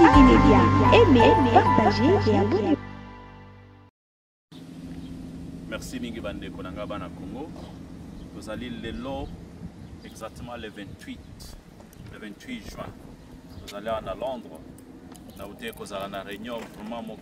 TV Média. Aimez, partagez et abonnez-vous. Merci Mingi Bande Konanga na Congo. Vous allez le lot exactement le 28 juin. Vous allez à Londres. Nous avons une réunion vraiment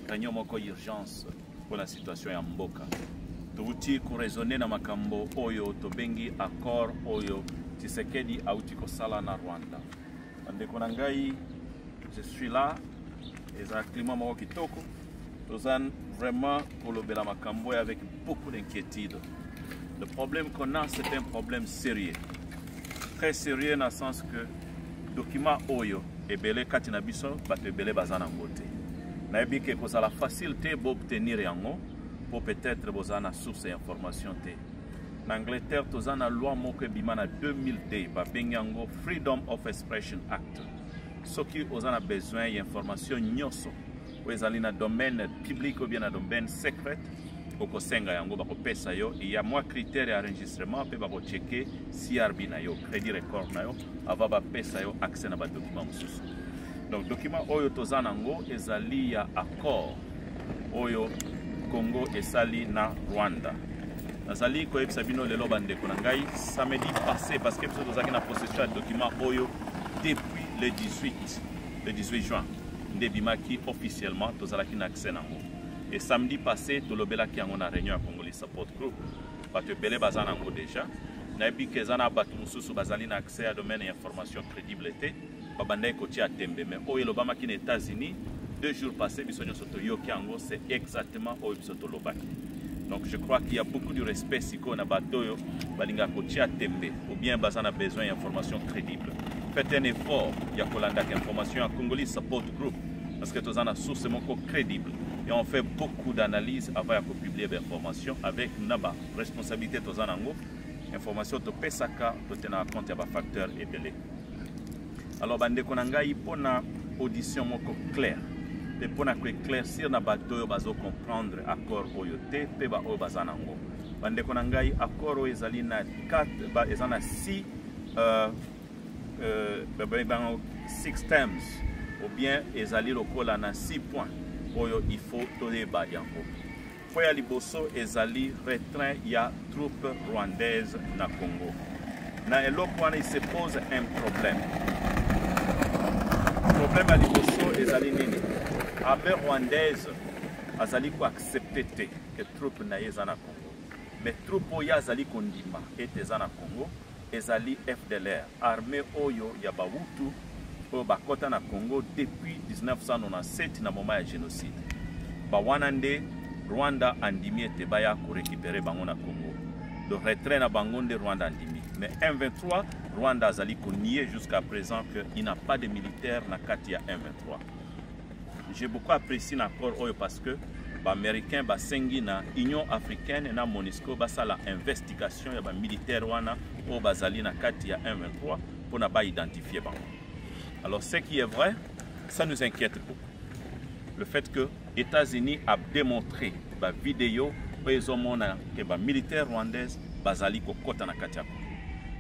réunion moko urgence pour la situation ya mboka. Tuvuti kuresone na makambo oyo tobengi accord oyo Tshisekedi auti kosala na Rwanda. Bande Konangai, je suis là exactement moko kitoko. Tozan vraiment pour le bela makambo avec beaucoup d'inquiétude. Le problème qu'on a, c'est un problème sérieux. Très sérieux dans le sens que document oyo et belé katina biso bato belé bazana ngote. Na ebike ko la facilité pour obtenir yango pour peut-être bozana source d'information té. En Angleterre tozana loi moko bimana 2000 ba bengango Freedom of Expression Act. Ce qui ozana besoin d'information nyoso. Vous allez dans le domaine public ou bien dans le domaine secret, au Senga yango bako pesa yo. Il y a moins critères d'enregistrement pe bako checker CRB na yo, crédit record na yo, avant ba pesa yo accès na ba document mususu. Donc document oyo tozanango ezali ya accord oyo Congo esali na Rwanda. Nazali ko yebisa bino lelo bande konangai samedi passé parce que nous tozaki na possession de document oyo depuis le 18 juin. Ndebimaki officiellement tozalaki na accès nango. Et samedi passé tolobelaki yango na réunion ya Congolese Support Group. Bato belé bazana nango déjà. Na ebi kezana batu mususu bazali na accès à domaine d'information crédibilité. Babandai koti a tembe mais oyo lobamaki na États-Unis 2 jours passés bisonyo soto yoki yango c'est exactement oyo bisoto lobaki. Donc je crois qu'il y a beaucoup de respect siko na batoyo balinga koti a tembe ou bien bazana besoin d'information crédible. Faites un effort, il y a information à Congolese Support Group parce que tous en a source crédible et on fait beaucoup d'analyses avant de publier des informations avec naba responsabilité tous en ango information de pesaka de tenir compte des facteurs et délais. Alors bande konangai pona audition moko clair et pona éclaircir na bato bazo comprendre accord oyote pe ba o bazanango bande konangai accord ezali na 4 ba ezana 6 6 terms ou bien ezali lokola na 6 points oyo il faut toyeba yango. Po ya liboso ezali retrait ya troupes rwandaises na Congo. Na eloko wana il se pose un problème. Problème ya liboso ezali nini? Armée rwandaise azali ko accepter que troupes na yeza na Congo. Mais troupes oyo azali kondima ete za na Congo ezali FDLR, armée oyo ya Bahutu oyo bakota na Congo depuis 1997 na moment ya génocide. Bawana nde Rwanda andimi ete baya ko récupérer bango na Congo. Le retrait na bango nde Rwanda andimi. Mais M23, Rwanda azali ko nier jusqu'à présent qu'il n'a pas de militaires na kati ya M23. J'ai beaucoup apprécié l'accord oyo parce que les Américains basengi na Union africaine na MONUSCO basala investigation ya ba militaire wana o bazali na kati ya M23 pour na ba identifier bango. Alors ce qui est vrai, ça nous inquiète beaucoup. Le fait que les États-Unis a démontré ba vidéo que ba militaire rwandaise bazali ko kota na kati ya Congo.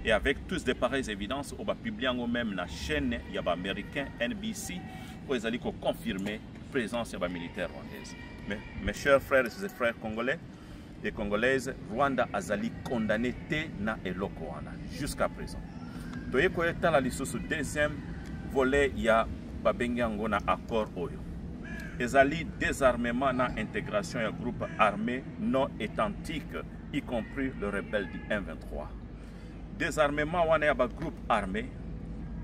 Et avec tous des pareilles évidences, on va publier même la chaîne ya ba américain NBC pour les ali ko confirmer présence ya ba militaire rwandaise. Mais mes chers frères et frères congolais et congolaises, Rwanda azali condamné te na eloko wana jusqu'à présent. Toye ko etala lisusu deuxième volet ya babengango na accord oyo. Ezali désarmement na intégration ya groupe armé non étatique y compris le rebelle du M23. Désarmement wana ya ba groupe armé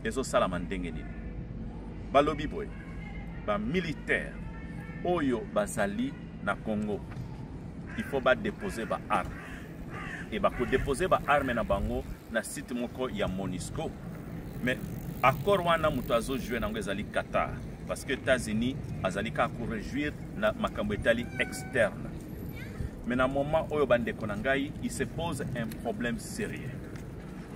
ezo salama ndenge nini. Balobi boy ba militaire oyo bazali na Congo, il faut ba déposer ba arme. Et ba ko déposer ba arme na bango na site moko ya MONUSCO. Mais accord wana muto azo jouer nango ezali Qatar parce que États-Unis azali ka ko réjouir na makambo etali externe. Mais na moment oyo bande konangai, il se pose un problème sérieux.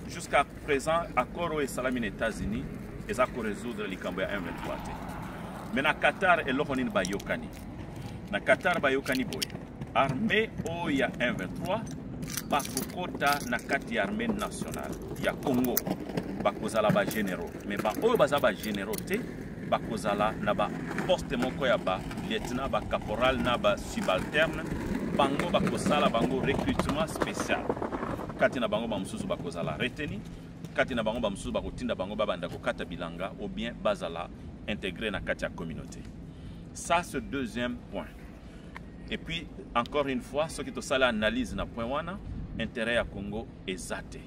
Jusqu'à présent, accord oyo salami na États-Unis eza ko résoudre likambo ya M23. Mais na Qatar eloko ba yokani. Na Qatar ba yokani boy. Armée oya M23 bakokota na kati ya armée nationale ya Congo. Bakozala ba généraux. Mais ba oyo baza ba généraux te bakozala na ba poste moko ya ba lieutenant ba caporal na ba subalterne bango bakosala bango recrutement spécial kati na bango ba mususu bakozala reteni kati na bango ba mususu bakotinda bango babanda kokata bilanga ou bien bazala intégré na kati ya communauté. Ça c'est deuxième point. Et puis encore une fois ce qui to sala analyse na point wana intérêt à Congo exaté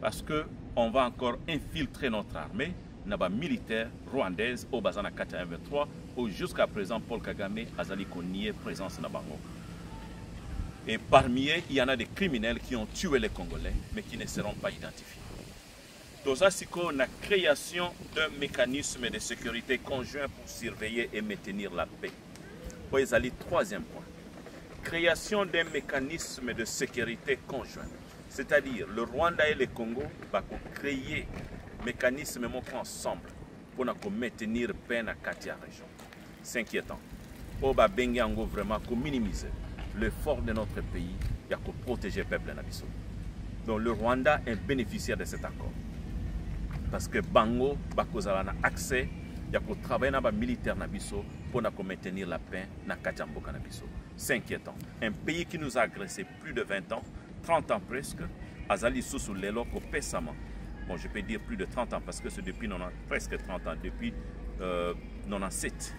parce que on va encore infiltrer notre armée naba militaire rwandaise au bazana kati ya M23 où jusqu'à présent Paul Kagame azali konnier présence na bango. Et parmi eux, il y en a des criminels qui ont tué les Congolais, mais qui ne seront pas identifiés. Tout ça, c'est la création d'un mécanisme de sécurité conjoint pour surveiller et maintenir la paix. Pour les troisième point. Création d'un mécanisme de sécurité conjoint. C'est-à-dire, le Rwanda et le Congo vont créer un mécanisme ensemble pour maintenir la paix dans la région. C'est inquiétant. On va vraiment minimiser l'effort de notre pays pour protéger le peuple nabiso. Donc le Rwanda est bénéficiaire de cet accord. Parce que Bango a accès à travailler dans les militaires nabiso pour maintenir la paix dans le nabiso. C'est inquiétant. Un pays qui nous a agressé plus de 20 ans, 30 ans presque, Azali sous l'élo pésamment. Bon, je peux dire plus de 30 ans parce que c'est depuis presque 30 ans, depuis 97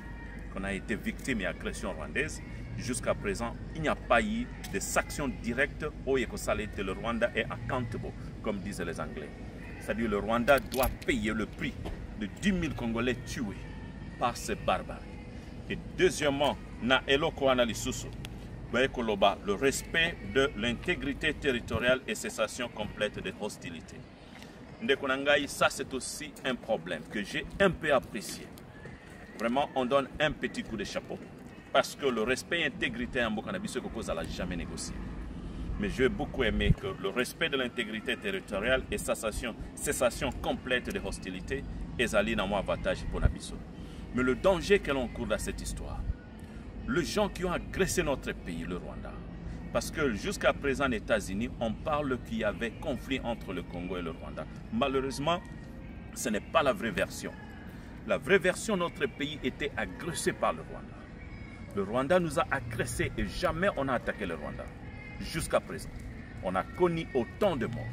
qu'on a été victime d'agression rwandaise. Jusqu'à présent, il n'y a pas eu de sanctions directes au Yekosalité. Le Rwanda est accountable, comme disent les Anglais. C'est-à-dire que le Rwanda doit payer le prix de 10 000 Congolais tués par ces barbares. Et deuxièmement, na eloko analysusu, le respect de l'intégrité territoriale et cessation complète des hostilités. Ndekonangai, ça c'est aussi un problème que j'ai un peu apprécié. Vraiment, on donne un petit coup de chapeau. Parce que le respect et l'intégrité en Bokanabiso Kokoza n'a jamais négocié. Mais j'ai beaucoup aimé que le respect de l'intégrité territoriale et cessation complète des hostilités est allé dans mon avantage pour Nabiso. Mais le danger que l'on court dans cette histoire, les gens qui ont agressé notre pays, le Rwanda, parce que jusqu'à présent, aux États-Unis, on parle qu'il y avait conflit entre le Congo et le Rwanda. Malheureusement, ce n'est pas la vraie version. La vraie version, notre pays était agressé par le Rwanda. Le Rwanda nous a agressés et jamais on a attaqué le Rwanda. Jusqu'à présent, on a connu autant de morts,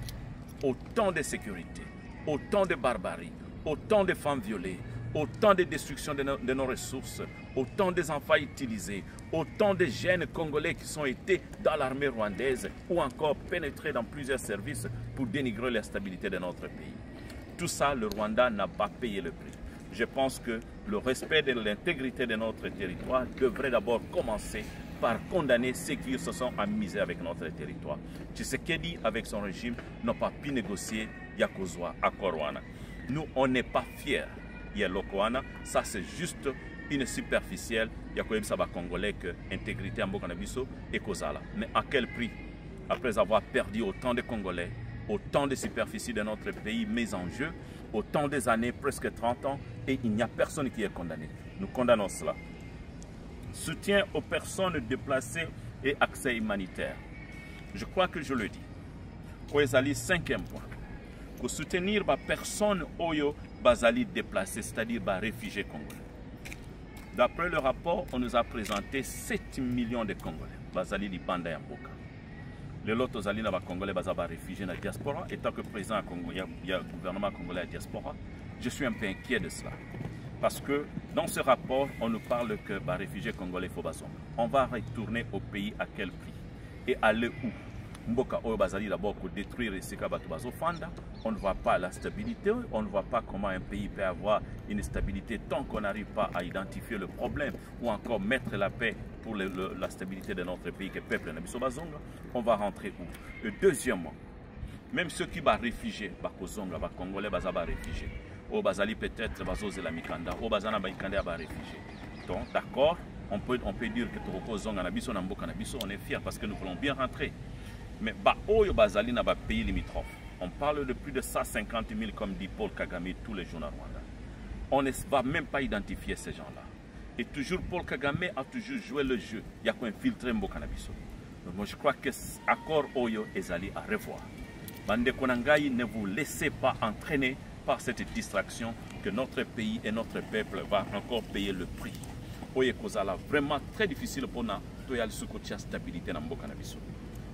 autant de sécurité, autant de barbarie, autant de femmes violées, autant de destruction de nos ressources, autant des enfants utilisés, autant de jeunes Congolais qui sont été dans l'armée rwandaise ou encore pénétrés dans plusieurs services pour dénigrer la stabilité de notre pays. Tout ça, le Rwanda n'a pas payé le prix. Je pense que le respect de l'intégrité de notre territoire devrait d'abord commencer par condamner ceux qui se sont amusés avec notre territoire. Tshisekedi, avec son régime, n'a pas pu négocier Yakozwa à Korwana. Nous, on n'est pas fiers. Yalokoana, ça c'est juste une superficielle. Yakoyeb Saba Congolais que intégrité en Bokanabiso et Kozala. Mais à quel prix? Après avoir perdu autant de Congolais, autant de superficies de notre pays mises en jeu, autant des années, presque 30 ans, et il n'y a personne qui est condamné. Nous condamnons cela. Soutien aux personnes déplacées et accès humanitaire. Je crois que je le dis. Koezali, cinquième point. Pour soutenir les personnes oyo bazali déplacées, c'est-à-dire les réfugiés congolais. D'après le rapport, on nous a présenté 7 millions de Congolais. Bazali li banda ya mboka. Les autres zali na ba Congolais bazaba réfugiés dans la diaspora. Et tant que président Congo, il y a le gouvernement congolais à la diaspora, je suis un peu inquiet de cela. Parce que dans ce rapport, on nous parle que les réfugiés congolais faut bazon. On va retourner au pays à quel prix? Et aller où? Mboka oyo bazali d'abord pour détruire les Sikabatu Bazofanda. On ne voit pas la stabilité, on ne voit pas comment un pays peut avoir une stabilité tant qu'on n'arrive pas à identifier le problème ou encore mettre la paix pour la stabilité de notre pays, que le peuple Nabiso Bazonga. On va rentrer où? Et deuxièmement, même ceux qui vont réfugier, Bakozonga, Congolais bazaba réfugiés, au Bazali peut-être Bazoze la Mikanda, au Bazana Baikanda va réfugier. Donc d'accord, on peut dire que Tokozonga Nabiso Namboka Nabiso, on est fiers parce que nous voulons bien rentrer. Mais Oyo Bazali n'a pas pays limitrophe. On parle de plus de 150 000 comme dit Paul Kagame tous les jours en Rwanda. On ne va même pas identifier ces gens-là. Et toujours Paul Kagame a toujours joué le jeu. Il y a qu'un filtre Mbokanabiso. Donc moi je crois que l'accord Oyo est allé à revoir. Bande Konangai, ne vous laissez pas entraîner par cette distraction que notre pays et notre peuple va encore payer le prix. Oye kozala vraiment très difficile pour nous de la stabilité dans mboka na biso.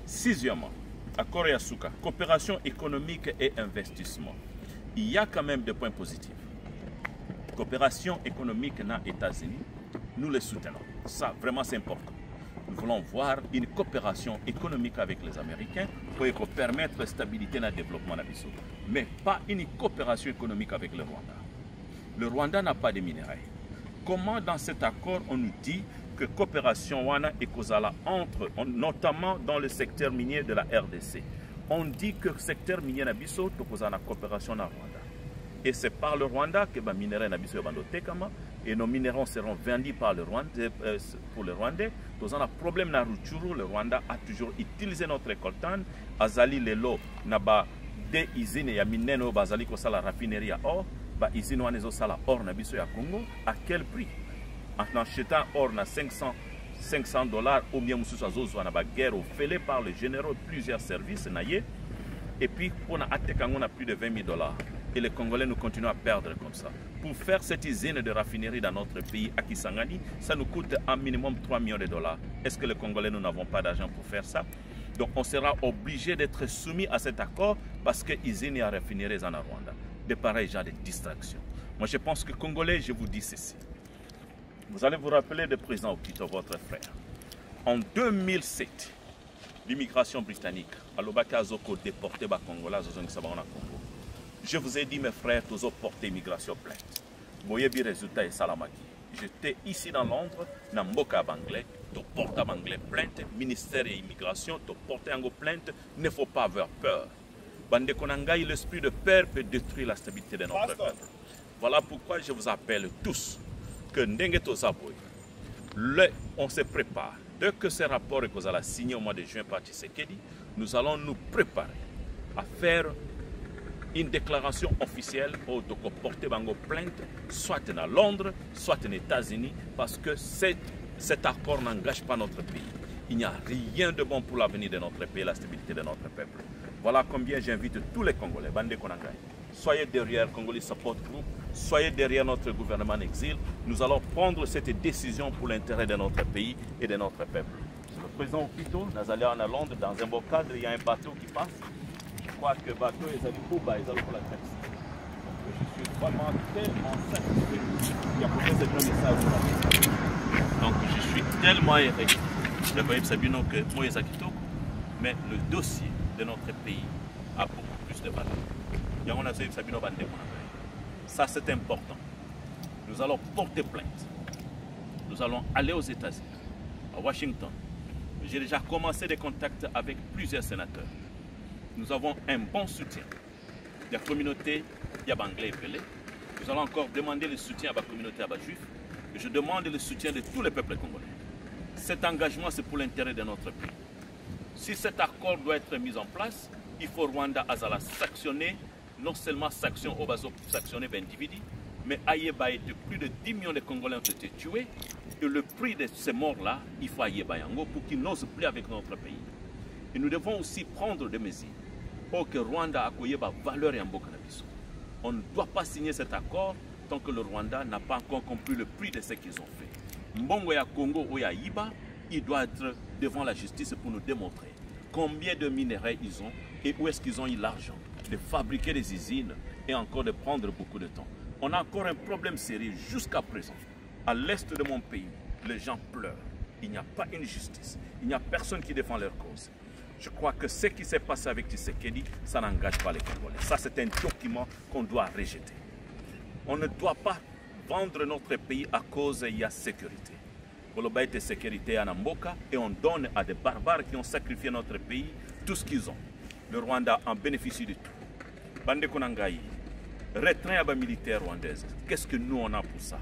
Sixièmement, accord Yasuka, coopération économique et investissement. Il y a quand même des points positifs. Coopération économique dans les États-Unis, nous les soutenons. Ça, vraiment, c'est important. Nous voulons voir une coopération économique avec les Américains pour permettre la stabilité et le développement de Bissau. Mais pas une coopération économique avec le Rwanda. Le Rwanda n'a pas de minerais. Comment dans cet accord on nous dit que coopération wana et kozala entre, notamment dans le secteur minier de la RDC. On dit que le secteur minier na Bissau tokozala coopération na Rwanda. Et c'est par le Rwanda que les minéraux na Bissau bandotekama et nos minéraux seront vendus par le Rwanda pour le Rwandais. Dans un problème na Rutshuru, le Rwanda a toujours utilisé notre coltan. Azali lelo naba des usines ya mineno bazali ko sala raffinerie à or, ba usine wana zo sala or na Bissau ya Congo à quel prix? En achetant or na $500 ou bien mususu azozwa na ba guerre offerée par les généraux plusieurs services naye et puis pour na atekango na plus de $20 000. Et les Congolais nous continuent à perdre comme ça. Pour faire cette usine de raffinerie dans notre pays, à Kisangani, ça nous coûte un minimum $3 millions. Est-ce que les Congolais, nous n'avons pas d'argent pour faire ça? Donc on sera obligé d'être soumis à cet accord parce que l'usine à raffinerie en Rwanda. De pareils genres de distractions. Moi je pense que Congolais, je vous dis ceci. Vous allez vous rappeler du président Okito, votre frère. En 2007, l'immigration britannique, à l'Obaka Zoko déporté les Congolais à Congo. Je vous ai dit, mes frères, tous ont porté immigration plainte. Boyebi résultat et salamaki. J'étais ici dans Londres, dans Mboka Banglais, tu portes à Banglais plainte, ministère de l'immigration, tu portes en plainte, il ne faut pas avoir peur. Bande Konangaï, l'esprit de peur peut détruire la stabilité de notre peuple. Voilà pourquoi je vous appelle tous que Ndengeto Zaboy, on se prépare. Dès que ce rapport est signé au mois de juin par Tshisekedi, nous allons nous préparer à faire une déclaration officielle de porter bango plainte, soit à Londres, soit aux États-Unis, parce que cet accord n'engage pas notre pays. Il n'y a rien de bon pour l'avenir de notre pays, la stabilité de notre peuple. Voilà combien j'invite tous les Congolais, Bande Konangaï. Soyez derrière Congolais Support Group, soyez derrière notre gouvernement en exil. Nous allons prendre cette décision pour l'intérêt de notre pays et de notre peuple. Le président Okito, nous allons à Londres, dans un beau cadre, il y a un bateau qui passe. Je crois que le bateau est allé pour la taxi. Je suis vraiment tellement satisfait. Il y a peut-être ce message. Donc je suis tellement heureux que moi mais le dossier de notre pays a beaucoup plus de valeur. Ça c'est important. Nous allons porter plainte. Nous allons aller aux États-Unis, à Washington. J'ai déjà commencé des contacts avec plusieurs sénateurs. Nous avons un bon soutien de la communauté Yabanglais et Pelé. Nous allons encore demander le soutien à la communauté Abajuif. Je demande le soutien de tous les peuples congolais. Cet engagement, c'est pour l'intérêt de notre pays. Si cet accord doit être mis en place, il faut Rwanda Azala sanctionner, non seulement sanctionner au bateau sanctionner d'individus, mais Ayebaye de plus de 10 millions de Congolais ont été tués. Et le prix de ces morts-là, il faut Ayebayango pour qu'ils n'osent plus avec notre pays. Et nous devons aussi prendre des mesures pour que Rwanda accueille la valeur et en Bokanabiso. On ne doit pas signer cet accord tant que le Rwanda n'a pas encore compris le prix de ce qu'ils ont fait. Mbongo ya Congo ou ya Iba, il doit être devant la justice pour nous démontrer combien de minéraux ils ont et où est-ce qu'ils ont eu l'argent de fabriquer des usines et encore de prendre beaucoup de temps. On a encore un problème sérieux jusqu'à présent. À l'est de mon pays, les gens pleurent. Il n'y a pas une justice. Il n'y a personne qui défend leur cause. Je crois que ce qui s'est passé avec Tshisekedi, ça n'engage pas les Congolais. Ça, c'est un document qu'on doit rejeter. On ne doit pas vendre notre pays à cause qu'il y a sécurité. Koloba était sécurité à Namboka et on donne à des barbares qui ont sacrifié notre pays tout ce qu'ils ont. Le Rwanda en bénéficie de tout. Bande Konangaï, retrait à la militaire rwandaise. Qu'est-ce que nous on a pour ça?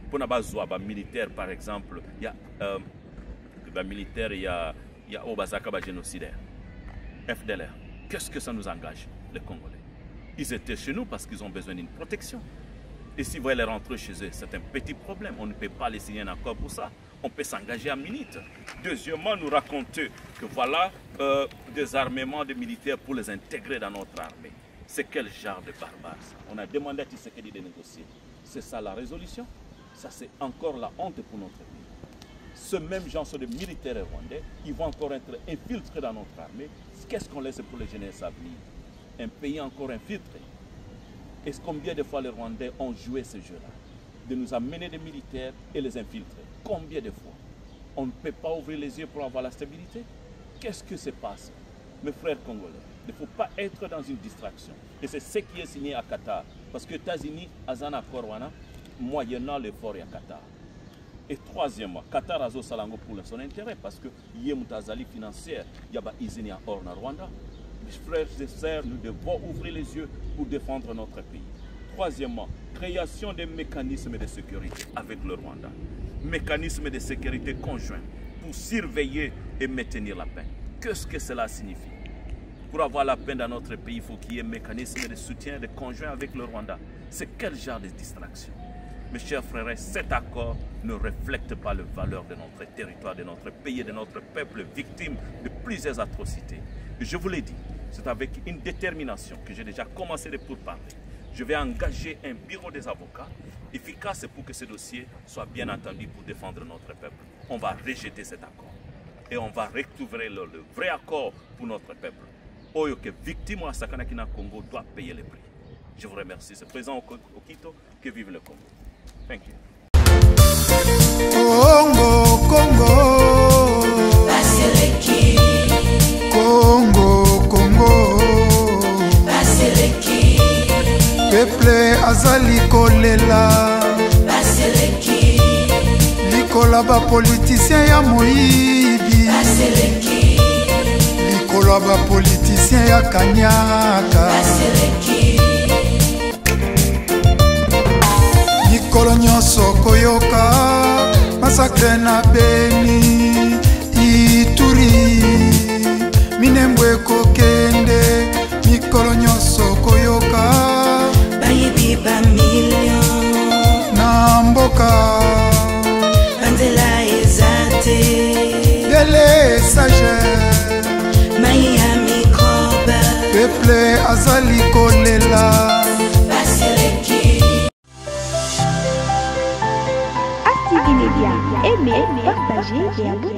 Pour les militaires, par exemple, il y a militaire, il y a Obazaka génocidaire, FDLR. Qu'est-ce que ça nous engage, les Congolais? Ils étaient chez nous parce qu'ils ont besoin d'une protection. Et s'ils veulent rentrer chez eux, c'est un petit problème. On ne peut pas les signer un accord pour ça. On peut s'engager à minute. Deuxièmement, nous raconter que voilà des armements de militaires pour les intégrer dans notre armée. C'est quel genre de barbare ça? On a demandé à Tshisekedi de négocier. C'est ça la résolution? Ça, c'est encore la honte pour notre pays. Ce même genre sont des militaires rwandais, ils vont encore être infiltrés dans notre armée. Qu'est-ce qu'on laisse pour les jeunesses à venir? Un pays encore infiltré. Et combien de fois les Rwandais ont joué ce jeu-là? De nous amener des militaires et les infiltrer. Combien de fois? On ne peut pas ouvrir les yeux pour avoir la stabilité? Qu'est-ce que se passe? Mes frères congolais, il ne faut pas être dans une distraction. Et c'est ce qui est signé à Qatar. Parce que les États-Unis, Azana Korwana, moyennant l'effort à Qatar. Et troisièmement, Qatar a Salango pour son intérêt parce que Yemutazali financière, il y a Izini à Orna Rwanda. Mes frères et sœurs, nous devons ouvrir les yeux pour défendre notre pays. Troisièmement, création des mécanismes de sécurité avec le Rwanda. Mécanismes de sécurité conjoints pour surveiller et maintenir la paix. Qu'est-ce que cela signifie? Pour avoir la paix dans notre pays, il faut qu'il y ait un mécanisme de soutien de conjoint avec le Rwanda. C'est quel genre de distraction? Mes chers frères, cet accord ne reflète pas les valeurs de notre territoire, de notre pays et de notre peuple victime de plusieurs atrocités. Et je vous l'ai dit, c'est avec une détermination que j'ai déjà commencé de pourparler. Je vais engager un bureau des avocats efficace pour que ce dossier soit bien entendu pour défendre notre peuple. On va rejeter cet accord et on va recouvrir le vrai accord pour notre peuple. Oyo que victime à Sakanakina Congo doit payer le prix. Je vous remercie. C'est présent au Quito. Que vive le Congo. Thank you. Congo, Congo. Baseleki. Congo, Congo. Baseleki. Peuple azali kolela. Baseleki. Likola ba politicien ya moyibi. Baseleki. Likola ba politicien ya kanyaka. Baseleki. Mikolo nyonso koyoka masakre na Beni Ituri Minembwe kokende mikolo nyonso koyoka Bayibi ba million na mboka Banzela ezate Dele sage Maya microbe Peuple azali kolela Active Média, aimez, partagez et abonnez.